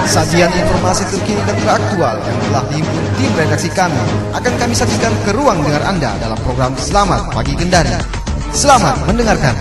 Sajian informasi terkini dan teraktual yang telah dihimpun tim redaksi kami akan kami sajikan ke ruang dengar Anda dalam program Selamat Pagi Kendari. Selamat mendengarkan.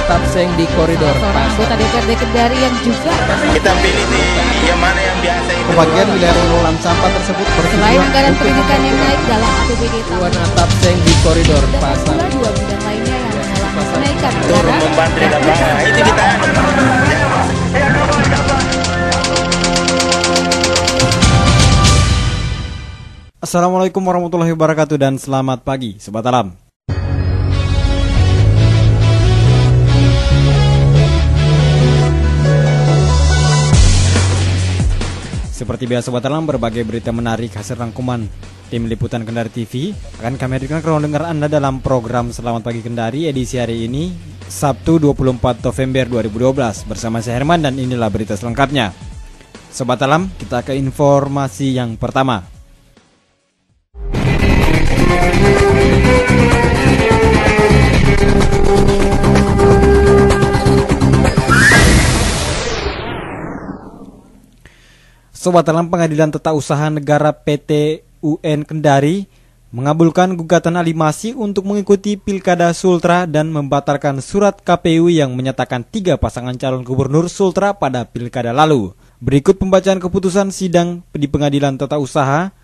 Tapseng di koridor. Seorang anggota DPRD Kendari yang juga kita pilih nih yang mana yang biasa itu. Pembagian wilayah pengelolaan sampah tersebut selain anggaran pendidikan yang naik dalam APBD tahun Tapseng di koridor dan pasar. pula dua bidang lainnya yang mengalami kenaikan Turun anggaran. membantu dan bangga. Itu kita. Assalamualaikum warahmatullahi wabarakatuh dan selamat pagi Sobat Alam. Seperti biasa Sobat Alam, berbagai berita menarik hasil rangkuman tim liputan Kendari TV akan kami hadirkan ke ruang dengar Anda dalam program Selamat Pagi Kendari edisi hari ini Sabtu 24 November 2012 bersama saya Herman, dan inilah berita selengkapnya. Sobat Alam, kita ke informasi yang pertama. Sobat Alam, Pengadilan Tata Usaha Negara PT UN Kendari mengabulkan gugatan Alimasi untuk mengikuti Pilkada Sultra dan membatalkan surat KPU yang menyatakan 3 pasangan calon gubernur Sultra pada Pilkada lalu. Berikut pembacaan keputusan sidang di Pengadilan Tata Usaha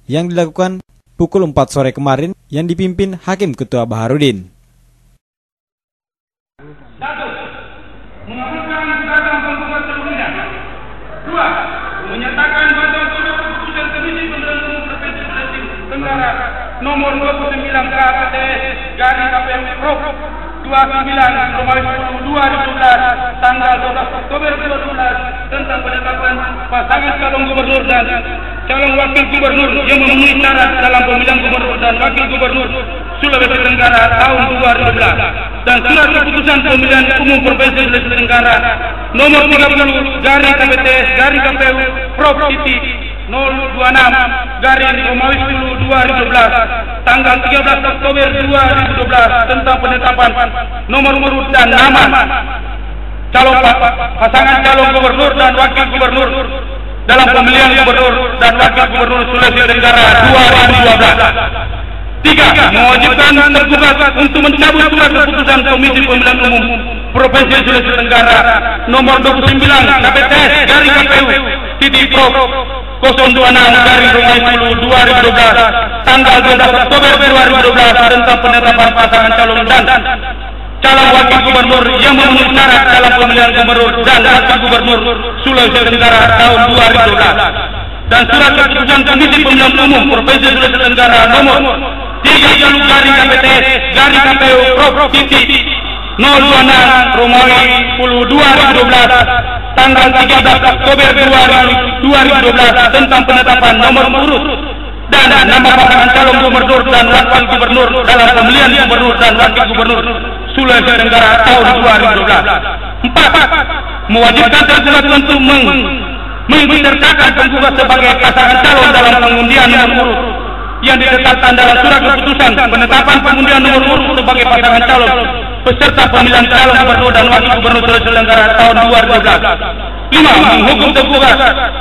yang dilakukan pukul 4 sore kemarin yang dipimpin Hakim Ketua Baharudin. Mengabulkan gugatan penggugat sebelumnya. 2. Menyatakan bahwa surat keputusan Komisi Pemilihan Umum Provinsi Sulawesi Tenggara nomor 29 KPTS garing KPU Prov 29 Romawi 2012 tanggal 12 Oktober 2012 tentang penetapan pasangan calon gubernur dan calon wakil gubernur yang memenuhi syarat dalam pemilihan gubernur dan wakil gubernur Sulawesi Tenggara tahun 2012 dan surat keputusan pemilihan umum Provinsi Sulawesi Tenggara nomor 30 garing KPTS garing KPU Prov 026 garing Romawi 2012 tanggal 13 Oktober 2012 tentang penetapan nomor urut dan nama calon pasangan calon gubernur dan wakil gubernur dalam pemilihan gubernur dan wakil gubernur Sulawesi Tenggara 2012. 3. Mewajibkan tergugat untuk mencabut surat keputusan Komisi Pemilihan Umum Provinsi Sulawesi Tenggara nomor 29 KPTS garing KPU titik Prov 026 garing Romawi 2012 tanggal 12 Oktober 2012 tentang penetapan pasangan calon dan calon wakil gubernur yang memenuhi syarat dalam pemilihan gubernur dan wakil gubernur Sulawesi Tenggara tahun 2012 dan surat keputusan Komisi Pemilihan Umum Provinsi Sulawesi Tenggara nomor 30 garing KPTS garing KPU Prov 026 Romawi 2012 tanggal 13 Oktober 2012 tentang penetapan nomor urut dan nama pasangan calon gubernur dan wakil gubernur dalam pemilihan gubernur dan wakil gubernur Sulawesi Tenggara tahun 2012. 4. Mewajibkan tergugat untuk mengikutsertakan penggugat sebagai pasangan calon dalam pengundian nomor urut yang ditetapkan dalam surat keputusan penetapan pengundian nomor urut sebagai pasangan calon peserta pemilihan calon gubernur dan wakil gubernur Sulawesi Tenggara tahun 2012. 5.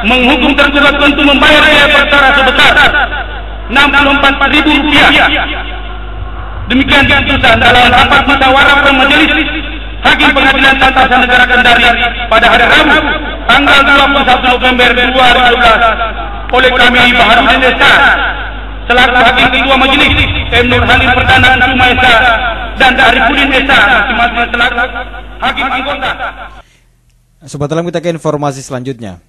Menghukum tergugat untuk membayar biaya perkara sebesar Rp64.000. Demikian keputusan dalam rapat musyawarah majelis Hakim Pengadilan Tata Usaha Negara Kendari pada hari Rabu tanggal 21 November 2012 oleh kami Baharudin Esa selaku Hakim Ketua Majelis, Nur Halim Perdana Kusuma Esa dan Arifudin Esa masing-masing selaku Hakim Anggota. Sobat Alam, kita ke informasi selanjutnya.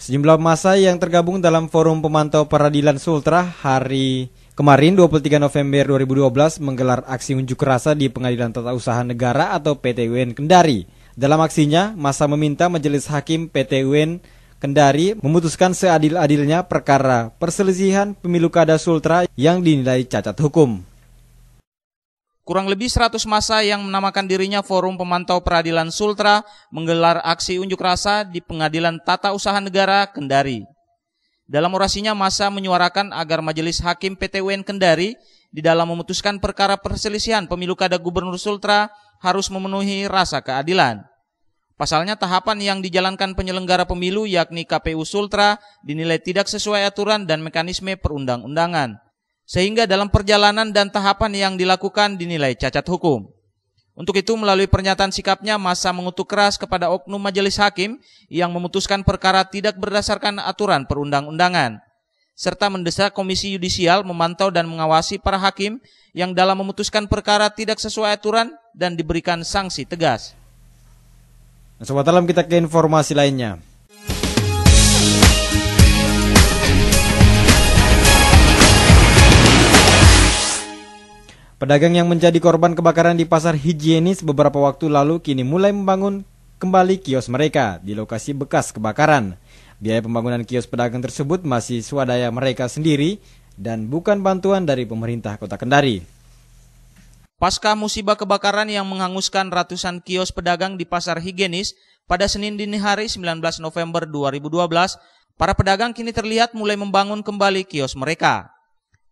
Sejumlah massa yang tergabung dalam Forum Pemantau Peradilan Sultra hari kemarin 23 November 2012 menggelar aksi unjuk rasa di Pengadilan Tata Usaha Negara atau PT UN Kendari. Dalam aksinya, massa meminta Majelis Hakim PT UN Kendari memutuskan seadil-adilnya perkara perselisihan pemilu kada Sultra yang dinilai cacat hukum. Kurang lebih 100 massa yang menamakan dirinya Forum Pemantau Peradilan Sultra menggelar aksi unjuk rasa di Pengadilan Tata Usaha Negara Kendari. Dalam orasinya, massa menyuarakan agar Majelis Hakim PT UN Kendari di dalam memutuskan perkara perselisihan pemilu kada Gubernur Sultra harus memenuhi rasa keadilan. Pasalnya, tahapan yang dijalankan penyelenggara pemilu yakni KPU Sultra dinilai tidak sesuai aturan dan mekanisme perundang-undangan, sehingga dalam perjalanan dan tahapan yang dilakukan dinilai cacat hukum. Untuk itu, melalui pernyataan sikapnya, massa mengutuk keras kepada oknum majelis hakim yang memutuskan perkara tidak berdasarkan aturan perundang-undangan, serta mendesak Komisi Yudisial memantau dan mengawasi para hakim yang dalam memutuskan perkara tidak sesuai aturan dan diberikan sanksi tegas. Sobat Alam, kita ke informasi lainnya. Pedagang yang menjadi korban kebakaran di pasar higienis beberapa waktu lalu kini mulai membangun kembali kios mereka di lokasi bekas kebakaran. Biaya pembangunan kios pedagang tersebut masih swadaya mereka sendiri dan bukan bantuan dari pemerintah Kota Kendari. Pasca musibah kebakaran yang menghanguskan ratusan kios pedagang di pasar higienis pada Senin dini hari 19 November 2012, para pedagang kini terlihat mulai membangun kembali kios mereka.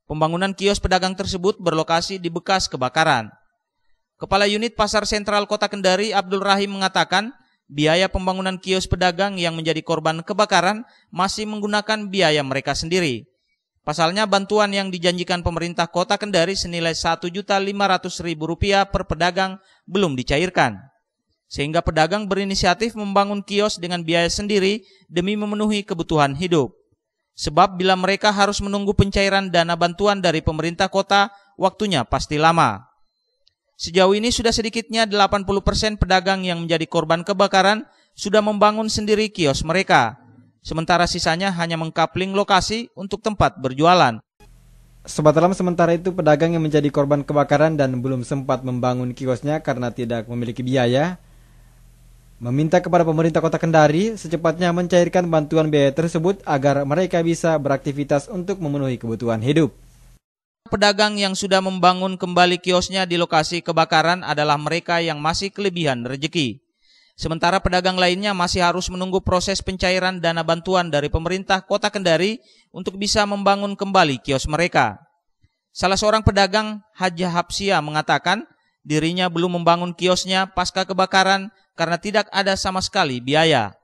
Pembangunan kios pedagang tersebut berlokasi di bekas kebakaran. Kepala Unit Pasar Sentral Kota Kendari, Abdul Rahim, mengatakan biaya pembangunan kios pedagang yang menjadi korban kebakaran masih menggunakan biaya mereka sendiri. Pasalnya, bantuan yang dijanjikan pemerintah Kota Kendari senilai Rp1.500.000 per pedagang belum dicairkan. Sehingga pedagang berinisiatif membangun kios dengan biaya sendiri demi memenuhi kebutuhan hidup. Sebab bila mereka harus menunggu pencairan dana bantuan dari pemerintah kota, waktunya pasti lama. Sejauh ini sudah sedikitnya 80% pedagang yang menjadi korban kebakaran sudah membangun sendiri kios mereka. Sementara sisanya hanya mengkapling lokasi untuk tempat berjualan. Sobat Alam, sementara itu pedagang yang menjadi korban kebakaran dan belum sempat membangun kiosnya karena tidak memiliki biaya, meminta kepada pemerintah Kota Kendari secepatnya mencairkan bantuan biaya tersebut agar mereka bisa beraktivitas untuk memenuhi kebutuhan hidup. Pedagang yang sudah membangun kembali kiosnya di lokasi kebakaran adalah mereka yang masih kelebihan rezeki. Sementara pedagang lainnya masih harus menunggu proses pencairan dana bantuan dari pemerintah Kota Kendari untuk bisa membangun kembali kios mereka. Salah seorang pedagang, Haja Hapsia, mengatakan dirinya belum membangun kiosnya pasca kebakaran karena tidak ada sama sekali biaya.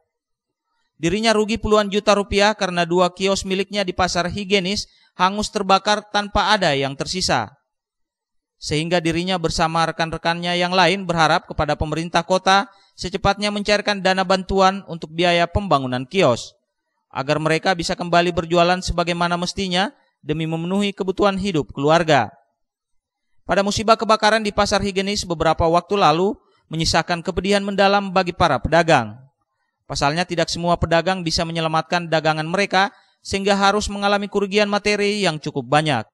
Dirinya rugi puluhan juta rupiah karena 2 kios miliknya di pasar higienis hangus terbakar tanpa ada yang tersisa. Sehingga dirinya bersama rekan-rekannya yang lain berharap kepada pemerintah kota secepatnya mencairkan dana bantuan untuk biaya pembangunan kios, agar mereka bisa kembali berjualan sebagaimana mestinya demi memenuhi kebutuhan hidup keluarga. Pada musibah kebakaran di pasar higienis beberapa waktu lalu, menyisakan kepedihan mendalam bagi para pedagang. Pasalnya tidak semua pedagang bisa menyelamatkan dagangan mereka sehingga harus mengalami kerugian materi yang cukup banyak.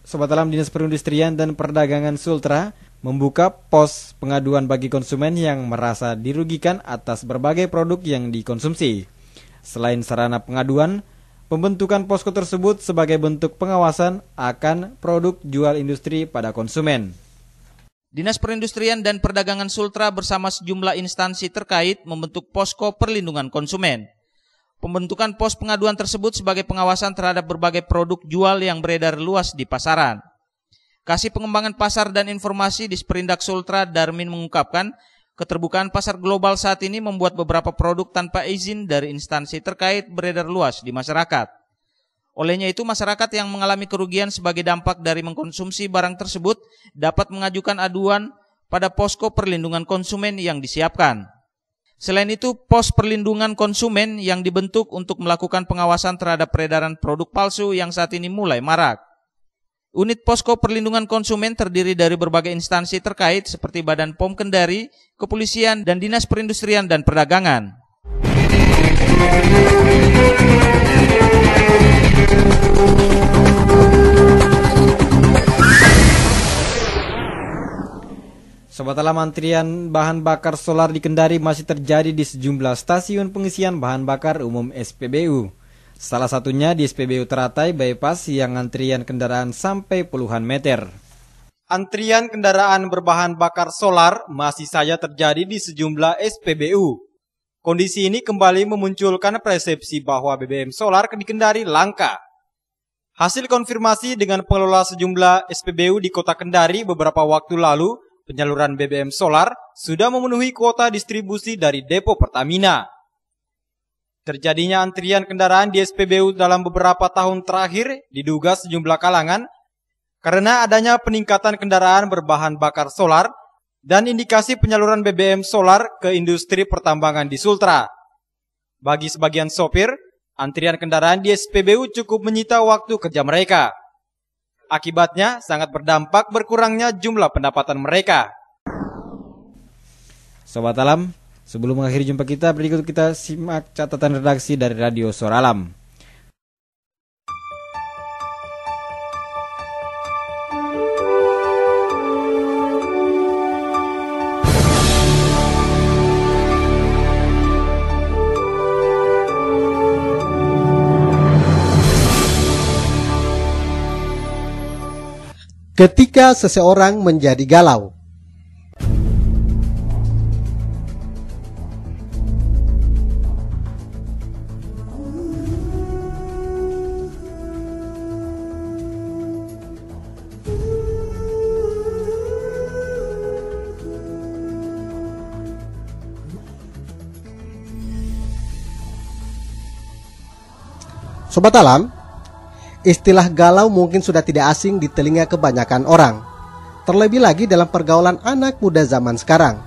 Sobat Alam, Dinas Perindustrian dan Perdagangan Sultra membuka pos pengaduan bagi konsumen yang merasa dirugikan atas berbagai produk yang dikonsumsi. Selain sarana pengaduan, pembentukan posko tersebut sebagai bentuk pengawasan akan produk jual industri pada konsumen. Dinas Perindustrian dan Perdagangan Sultra bersama sejumlah instansi terkait membentuk posko perlindungan konsumen. Pembentukan pos pengaduan tersebut sebagai pengawasan terhadap berbagai produk jual yang beredar luas di pasaran. Kasih Pengembangan Pasar dan Informasi di Sperindak Sultra, Darmin, mengungkapkan keterbukaan pasar global saat ini membuat beberapa produk tanpa izin dari instansi terkait beredar luas di masyarakat. Olehnya itu, masyarakat yang mengalami kerugian sebagai dampak dari mengkonsumsi barang tersebut dapat mengajukan aduan pada posko perlindungan konsumen yang disiapkan. Selain itu, pos perlindungan konsumen yang dibentuk untuk melakukan pengawasan terhadap peredaran produk palsu yang saat ini mulai marak. Unit posko perlindungan konsumen terdiri dari berbagai instansi terkait seperti Badan POM Kendari, Kepolisian, dan Dinas Perindustrian dan Perdagangan. Sobat Alam, antrian bahan bakar solar di Kendari masih terjadi di sejumlah stasiun pengisian bahan bakar umum SPBU. Salah satunya di SPBU Teratai Bypass yang antrian kendaraan sampai puluhan meter. Antrian kendaraan berbahan bakar solar masih saja terjadi di sejumlah SPBU. Kondisi ini kembali memunculkan persepsi bahwa BBM solar di Kendari langka. Hasil konfirmasi dengan pengelola sejumlah SPBU di Kota Kendari beberapa waktu lalu, penyaluran BBM solar sudah memenuhi kuota distribusi dari depo Pertamina. Terjadinya antrian kendaraan di SPBU dalam beberapa tahun terakhir diduga sejumlah kalangan karena adanya peningkatan kendaraan berbahan bakar solar dan indikasi penyaluran BBM solar ke industri pertambangan di Sultra. Bagi sebagian sopir, antrian kendaraan di SPBU cukup menyita waktu kerja mereka. Akibatnya sangat berdampak berkurangnya jumlah pendapatan mereka. Sobat Alam, sebelum mengakhiri jumpa kita, berikut kita simak catatan redaksi dari Radio Suara Alam. Ketika seseorang menjadi galau. Sobat Alam, istilah galau mungkin sudah tidak asing di telinga kebanyakan orang, terlebih lagi dalam pergaulan anak muda zaman sekarang.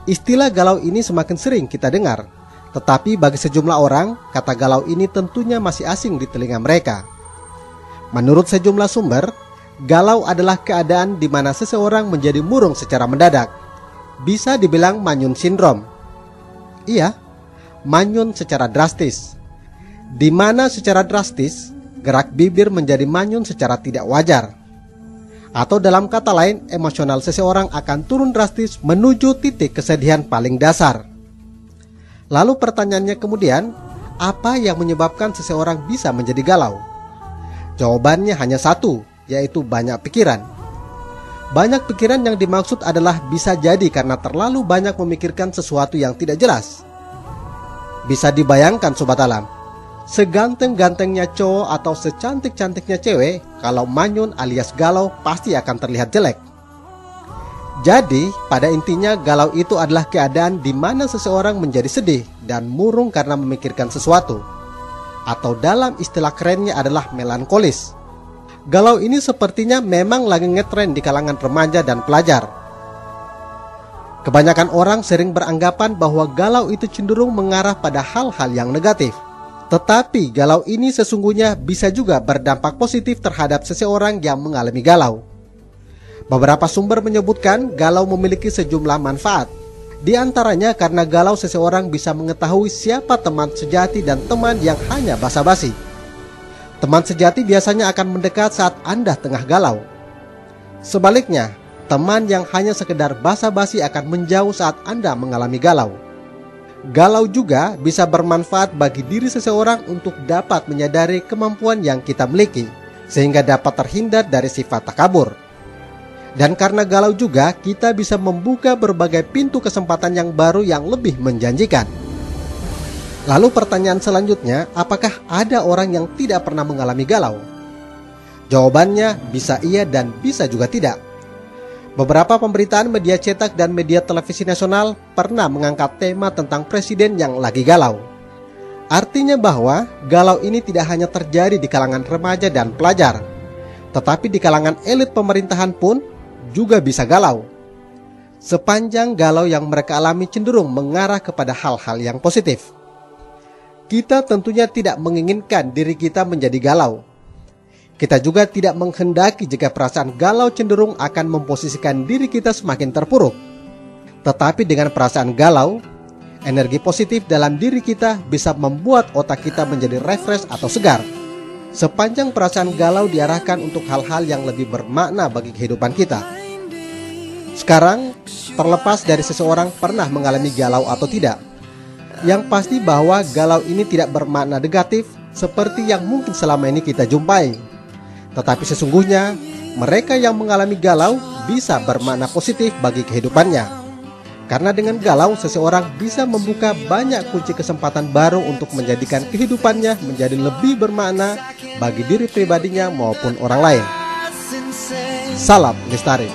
Istilah galau ini semakin sering kita dengar, tetapi bagi sejumlah orang, kata galau ini tentunya masih asing di telinga mereka. Menurut sejumlah sumber, galau adalah keadaan di mana seseorang menjadi murung secara mendadak. Bisa dibilang manyun sindrom. Iya, manyun secara drastis. Di mana secara drastis, gerak bibir menjadi manyun secara tidak wajar. Atau dalam kata lain, emosional seseorang akan turun drastis menuju titik kesedihan paling dasar. Lalu pertanyaannya kemudian, apa yang menyebabkan seseorang bisa menjadi galau? Jawabannya hanya satu, yaitu banyak pikiran. Banyak pikiran yang dimaksud adalah bisa jadi karena terlalu banyak memikirkan sesuatu yang tidak jelas. Bisa dibayangkan Sobat Alam, seganteng-gantengnya cowok atau secantik-cantiknya cewek, kalau manyun alias galau pasti akan terlihat jelek. Jadi, pada intinya galau itu adalah keadaan di mana seseorang menjadi sedih dan murung karena memikirkan sesuatu. Atau dalam istilah kerennya adalah melankolis. Galau ini sepertinya memang lagi ngetren di kalangan remaja dan pelajar. Kebanyakan orang sering beranggapan bahwa galau itu cenderung mengarah pada hal-hal yang negatif. Tetapi galau ini sesungguhnya bisa juga berdampak positif terhadap seseorang yang mengalami galau. Beberapa sumber menyebutkan galau memiliki sejumlah manfaat. Di antaranya karena galau seseorang bisa mengetahui siapa teman sejati dan teman yang hanya basa-basi. Teman sejati biasanya akan mendekat saat Anda tengah galau. Sebaliknya, teman yang hanya sekedar basa-basi akan menjauh saat Anda mengalami galau. Galau juga bisa bermanfaat bagi diri seseorang untuk dapat menyadari kemampuan yang kita miliki, sehingga dapat terhindar dari sifat takabur. Dan karena galau juga, kita bisa membuka berbagai pintu kesempatan yang baru yang lebih menjanjikan. Lalu pertanyaan selanjutnya, apakah ada orang yang tidak pernah mengalami galau? Jawabannya bisa iya dan bisa juga tidak. Beberapa pemberitaan media cetak dan media televisi nasional pernah mengangkat tema tentang presiden yang lagi galau. Artinya bahwa galau ini tidak hanya terjadi di kalangan remaja dan pelajar, tetapi di kalangan elit pemerintahan pun juga bisa galau. Sepanjang galau yang mereka alami cenderung mengarah kepada hal-hal yang positif. Kita tentunya tidak menginginkan diri kita menjadi galau. Kita juga tidak menghendaki jika perasaan galau cenderung akan memposisikan diri kita semakin terpuruk. Tetapi dengan perasaan galau, energi positif dalam diri kita bisa membuat otak kita menjadi refresh atau segar. Sepanjang perasaan galau diarahkan untuk hal-hal yang lebih bermakna bagi kehidupan kita. Sekarang, terlepas dari seseorang pernah mengalami galau atau tidak, yang pasti bahwa galau ini tidak bermakna negatif seperti yang mungkin selama ini kita jumpai. Tetapi sesungguhnya, mereka yang mengalami galau bisa bermakna positif bagi kehidupannya. Karena dengan galau, seseorang bisa membuka banyak kunci kesempatan baru untuk menjadikan kehidupannya menjadi lebih bermakna bagi diri pribadinya maupun orang lain. Salam Lestari.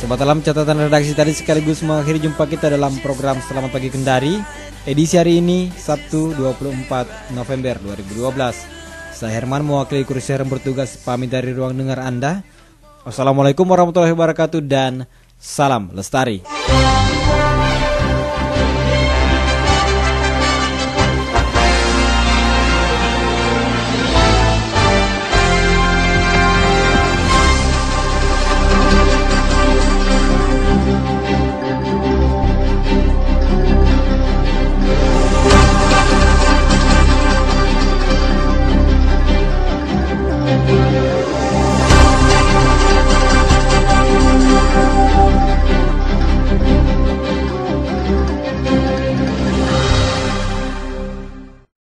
Sobat Alam, catatan redaksi tadi sekaligus mengakhiri jumpa kita dalam program Selamat Pagi Kendari edisi hari ini Sabtu 24 November 2012. Saya Herman mewakili kursi yang bertugas pamit dari ruang dengar Anda. Wassalamualaikum warahmatullahi wabarakatuh dan salam lestari.